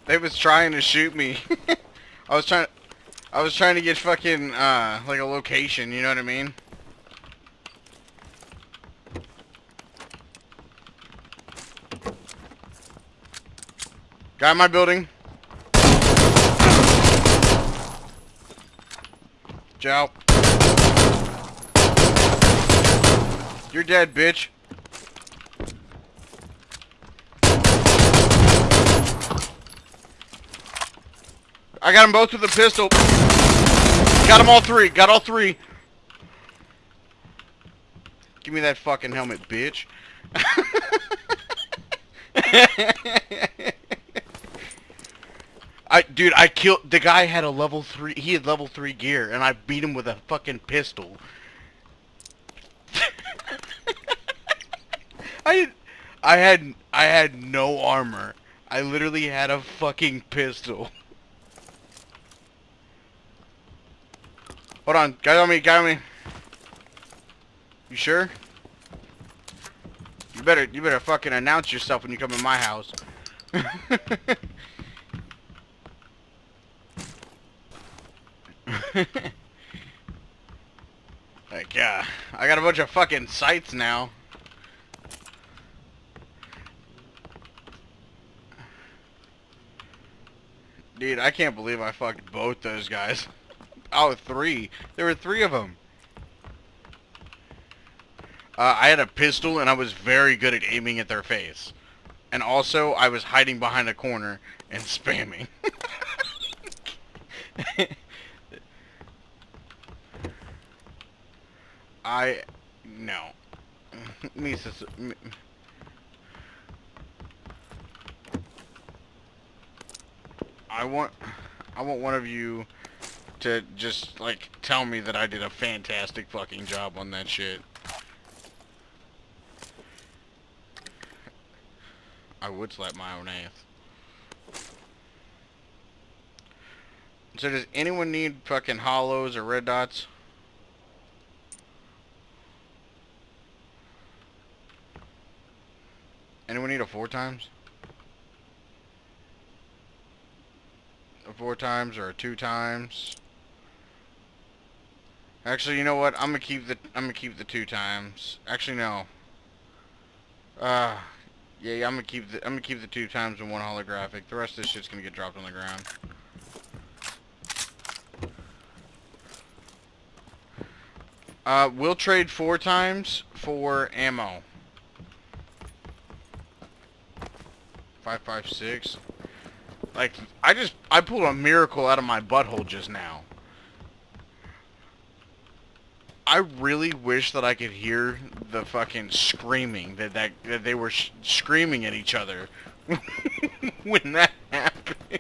They was trying to shoot me. I was trying to get fucking like a location, you know what I mean? Guy in my building. Joe. You're dead, bitch. I got them both with a pistol. Got them all three. Got all three. Give me that fucking helmet, bitch. Dude, I killed the guy. Had a level 3. He had level 3 gear, and I beat him with a fucking pistol. I had no armor. I literally had a fucking pistol. Hold on, guy on me, guy on me. You sure? You better fucking announce yourself when you come in my house. Like, yeah, I got a bunch of fucking sights now. Dude, I can't believe I fucked both those guys. Oh, 3. There were 3 of them. I had a pistol and I was very good at aiming at their face. And also, I was hiding behind a corner and spamming. No. I want one of you to just, like, tell me that I did a fantastic fucking job on that shit. I would slap my own ass. So does anyone need fucking hollows or red dots? Anyone need a 4 times? A 4 times or a 2 times? Actually, you know what? I'm gonna keep the 2 times. Actually, no. Yeah, I'm gonna keep the 2 times and 1 holographic. The rest of this shit's gonna get dropped on the ground. We'll trade 4 times for ammo. 5.56. Like, I pulled a miracle out of my butthole just now. I really wish that I could hear the fucking screaming that they were screaming at each other when that happened.